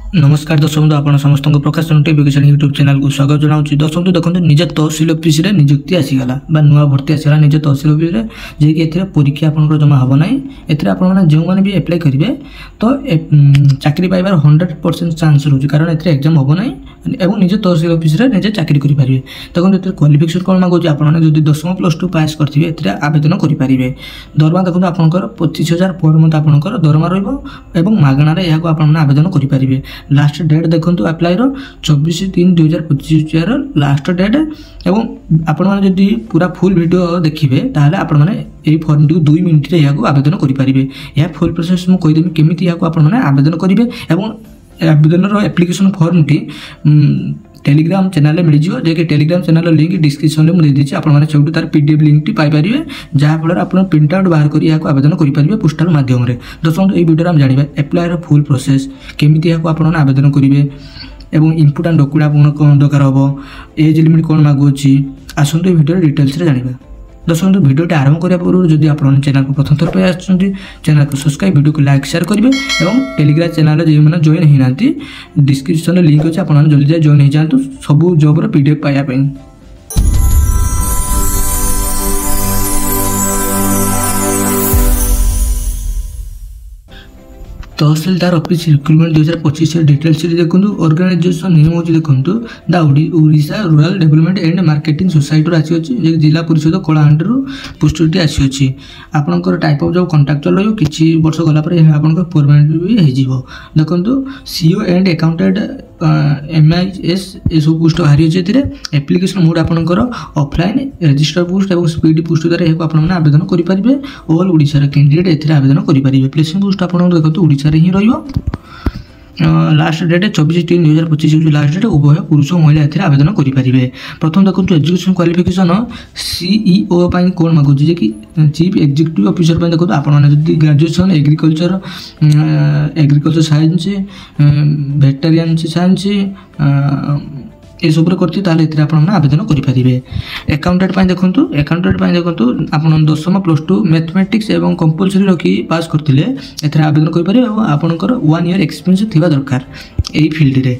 नमस्कार दर्शक बंधु आपण समस्त प्रकाश नोटिफिकेशन यूट्यूब चैनल को स्वागत जनाऊँ। दर्शक बंधु देखते निज तहसिल ऑफिस रे नियुक्ति आसीगला नुआ भर्ती आसीगला निज तहसिल ऑफिस रे जे कि एथिरे परीक्षा आपनकर जमा हबो नै। एथिरे आपण माने जो माने भी अप्लाई करिवे तो चाकरी पाइबार 100% चांस रहउछि, कारण एथिरे एग्जाम हबो नै एवं निज तहसिल ऑफिस रे निजे चाकरी करि पारिबे। देखो एथिरे क्वालिफिकेशन कोन मागो आपण माने जदि 10वीं +2 पास करथिबे एथिरे आवेदन करि पारिबे। दरमा देखो आपनकर 25,000 पर मंथ आपनकर दरमा रहइबो एवं मागणा रे याको आपण माने आवेदन करि पारिबे। लास्ट डेट देखो अप्लाई 24/3/2025 लास्ट डेट एवं आपण माने जदि पूरा फुल वीडियो देखिबे ताहले आपण माने ए फॉर्म टी 2 मिनिट रे याको आवेदन करि पारिबे। या फुल प्रोसेस मु कहि देबी केमिति याको आपण माने आवेदन करिवे एवं आवेदन रो एप्लिकेशन फॉर्म टी टेलीग्राम चैनल मिल जाओ, जे कि टेलीग्राम चैनल लिंक डिस्क्रिप्शन में मुझे देती आपण माने सेउटू तार पीडीएफ लिंक टी पाई परिबे, जहा फल आपण प्रिंट आउट बाहर करी याको आवेदन करि परिबे पोस्टल माध्यम रे। दोस्तों ए वीडियो हम जानिबा अप्लाई रो फुल प्रोसेस केमिति याको आपण माने आवेदन करिवे एवं इनपुट एंड डॉक्यूमेंट आपण कोन दरकार हबो, एज लिमिट कोन मागु अछि, आसंतो ए वीडियो डिटेल्स रे जानिबा। दर्शक वीडियो आरंभ करने पूर्व जदि आप चैनल को प्रथम थर पर चैनल को सब्सक्राइब वीडियो को लाइक शेयर करेंगे और टेलीग्राम चैनल जो मैंने जॉइन होना डिस्क्रिप्शन लिंक अच्छे आप जल्दी जाए जॉइन हो जातु सब जॉब पीडीएफ पाइबा। तहसीलदार ऑफिस रिक्रूटमेंट 2025 डिटेल्स देखो। ऑर्गेनाइजेशन नेम हो देखो the Odisha rural development and marketing society आसी अच्छी जिला परिषद कलाहांडी पोस्टटी आसी अच्छी। आपंकर टाइप ऑफ जॉब कॉन्ट्रैक्चुअल रही किसी वर्ष गलापर आप परमानेंट भी हो। देखो सीओ एंड अकाउंटेंट MIS ये सब पोस्ट बाहरी अच्छे। एप्लिकेशन मोड आपंकर ऑफलाइन रजिस्टर पोस्ट और स्पीड पोस्ट द्वारा यह आप आवेदन करेंगे। ऑल ओडिशा कैंडिडेट ए आवेदन करेंगे। प्लेसमेंट पोस्ट आप देखो ओडिशा ही रहिबो। लास्ट डेट 24/3/2025 हूँ लास्ट डेट। उभय पुरुष और महिला ए आवेदन करेंगे। प्रथम देखो एजुकेशन क्वालिफिकेशन CEO कौन मागुची जे कि चीफ एग्जीक्यूटिव ऑफिसर देखो आप graduation agriculture science veteran science ये सब करती आवेदन करेंगे। अकाउंटेंट देखो देखो आप 10वीं +2 मैथमेटिक्स एवं कंपलसरी रखी पास करते आवेदन करेंगे और आपंकर 1 ईयर एक्सपीरियंस थी दरकार यही फील्ड रे।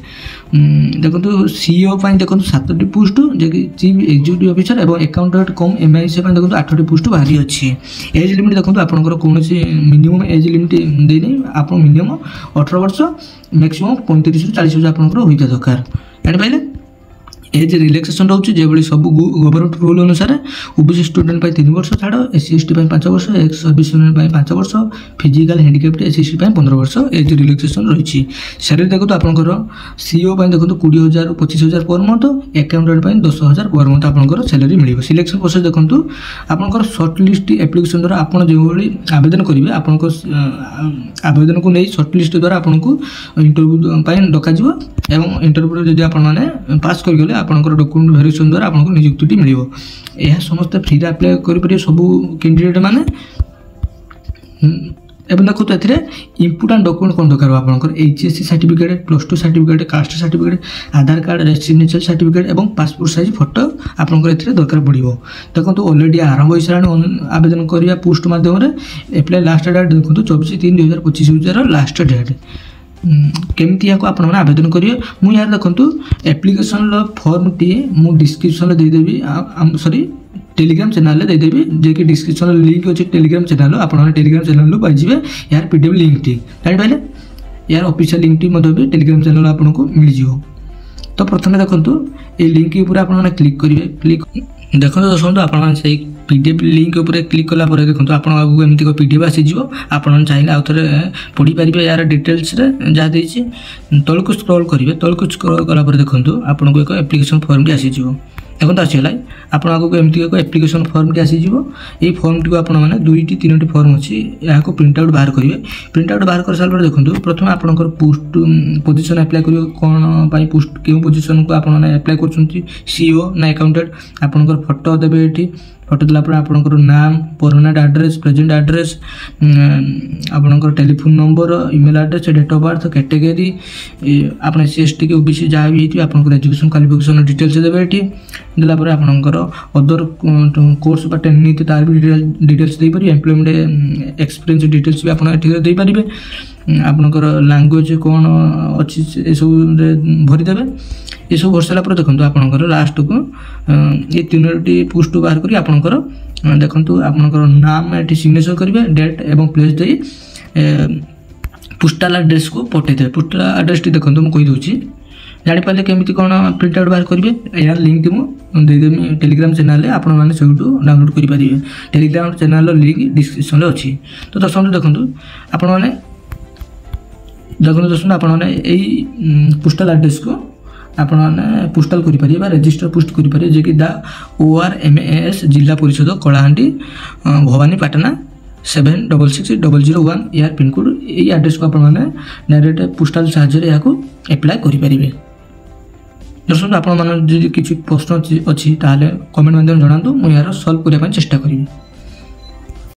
देखो CEO देखो 7टी पोस्ट जे कि चीफ एग्जीक्यूटिव ऑफिसर और अकाउंटेंट कम MIS देखो 8टी पोस्ट बाहरी अच्छी। एज लिमिट देखो आपंकर कौन मिनिमम एज लिमिट देनी आप मिनिमम 18 वर्ष मैक्सिमम 35 ରୁ 40 वर्ष आपंकर होता दरकार। जापारे एज रिलैक्सेशन रोचे जो सब गवर्नमेंट रूल अनुसार ओबीसी स्टूडेंट 3 वर्ष छाड़ SC/ST 5 वर्ष एक्स सर्विसमैन 5 वर्ष फिजिकल हैंडिकैप्ड SC/ST 15 वर्ष एज रिलैक्सेशन रही। सैलरी देखो आपंकर CEO देखो 20,000 ରୁ 25,000 per month, accountant 10,000 per month आपंकर सैलरी मिल। सिलेक्शन प्रोसेस देखो आपंकर शॉर्ट लिस्ट एप्लिकेशन द्वारा आप जो आवेदन करेंगे आप आवेदन को नहीं शॉर्ट लिस्ट द्वारा आपको इंटरव्यू डक एवं इंटरव्यू जब आप पास करगले आपंकर डॉक्यूमेंट वेरिफिकेशन द्वारा आपको नियुक्ति मिल। यह समस्त फ्री अप्लाई करेंगे सब कैंडिडेट माने। एवं देखो ए इनपुट एंड डॉक्यूमेंट कौन दरकार आपंकर HSC certificate +2 certificate caste certificate Aadhaar card residential certificate और पासपोर्ट साइज फोटो आपंकर ए दरकार पड़ो। देखो ऑलरेडी आरंभ हो सारा आवेदन करवा पोस्ट माध्यम एप्लाई लास्ट डेट देखो 24/3/2025 लास्ट डेट। केमती या आप आवेदन करेंगे मुझे यार देखो एप्लिकेशन फॉर्म टी मु डिस्क्रिप्शन देदेवी सॉरी टेलीग्राम चैनल देदेवी जे कि डिस्क्रिप्शन लिंक अच्छे टेलीग्राम चैनल आप टेलीग्राम चैनल पाइबे यार PDF लिंक टी जापारे यार ऑफिशियल लिंक टी भी टेलीग्राम चैनल आपको मिल जाओ। तो प्रथम देखो ये लिंक ऊपर क्लिक करेंगे। क्लिक देखो दोस्तों आप PDF लिंक उपर क्लिक कलापर देखो आप एमती PDF आसीज आप चाहिए आउ थे पढ़ी पारे यार डिटेल्स जहाँ देती तल को स्क्रॉल करेंगे। तल को स्क्रॉल कलापर देखो आपको एक एप्लिकेशन फॉर्म टी आसीज देखो आसगला आप आगे एमती एक एप्लिकेशन फॉर्म टी आसीज। ये फॉर्म टी आप 2टी 3टी फॉर्म अच्छी यहाँ प्रिंट आउट बाहर करेंगे। प्रिंट आउट बाहर कर सारा देखो प्रथम आपंकर पोस्ट पोजिशन अप्लाई करेंगे कौन पोस्ट क्यों पोजिशन को आप अप्लाई कर CEO ना अकाउंटेंट आपंकर फोटो देवे ये फोटो देलापर आपंकर नाम परमानेंट एड्रेस प्रेजेंट एड्रेस आपंकर telephone number email address date of birth category आप SC/ST के OBC जहाँ भी होती आपंकर एजुकेशन क्वालिफिकेशन डिटेल्स देवे ये देलापर आपंकर अदर कोर्स बा ट्रेनिंग तार भी डिटेल्स दे पारे एम्प्लॉयमेंट एक्सपीरियंस डिटेल्स भी आप देपारे। ଆପଣଙ୍କର ଲାଙ୍ଗୁଏଜ୍ କ'ଣ ଅଛି ଏସବୁରେ ଭରିଦେବେ। ଏସବୁ ଭରିସାରିଲା ପରେ ଦେଖନ୍ତୁ ଆପଣଙ୍କର ଲାଷ୍ଟକୁ ଏ 3ଟି ପୋଷ୍ଟ ବାହାର କରି ଆପଣଙ୍କର ଦେଖନ୍ତୁ ଆପଣଙ୍କର ନାମ ଏଠି ସିଗ୍ନେଚର କରିବେ, ଡେଟ୍ ଏବଂ ପ୍ଲେସ୍ ଦେଇ ପୋଷ୍ଟାଲ ଆଡ୍ରେସକୁ ପଠାଇଦେବେ। ପୋଷ୍ଟାଲ ଆଡ୍ରେସଟି ଦେଖନ୍ତୁ ମୁଁ କହିଦେଉଛି, ଜାଣିପାରିଲେ କେମିତି କ'ଣ ପ୍ରିଣ୍ଟ ଆଉଟ୍ ବାହାର କରିବେ। ଏହାର ଲିଙ୍କ୍ ମୁଁ ଦେଇଦେବି ଟେଲିଗ୍ରାମ ଚ୍ୟାନେଲରେ, ଆପଣମାନେ ସେଇଠୁ ଡାଉନଲୋଡ଼ କରିପାରିବେ। ଟେଲିଗ୍ରାମ ଚ୍ୟାନେଲର ଲିଙ୍କ୍ ଡିସ୍କ୍ରିପ୍ସନରେ ଅଛି। ତ ଦର୍ଶକ ଦେଖନ୍ତୁ ଆପଣମାନେ ଆପଣମାନେ ଏଇ ପୋଷ୍ଟାଲ ଆଡ୍ରେସକୁ ଆପଣମାନେ ପୋଷ୍ଟାଲ କରିପାରିବେ ବା ରେଜିଷ୍ଟର ପୋଷ୍ଟ କରିପାରିବେ, ଯିଏକି ଦ ORMAS ଜିଲ୍ଲା ପରିଷଦ କଳାହାଣ୍ଡି ଭବାନୀପାଟଣା 766001 ଏହାର ପିନକୋଡ଼। ଏଇ ଆଡ୍ରେସକୁ ଆପଣମାନେ ଡାଇରେକ୍ଟ ପୋଷ୍ଟାଲ ସାହାଯ୍ୟରେ ଏହାକୁ ଆପ୍ଲାଏ କରିପାରିବେ। ଦର୍ଶକ ଆପଣମାନଙ୍କର ଯଦି କିଛି ପ୍ରଶ୍ନ ଅଛି ତାହେଲେ କମେଣ୍ଟ ମାଧ୍ୟମରେ ଜଣାନ୍ତୁ, ମୁଁ ଏହାର ସଲ୍ଭ କରିବା ପାଇଁ ଚେଷ୍ଟା କରିବି।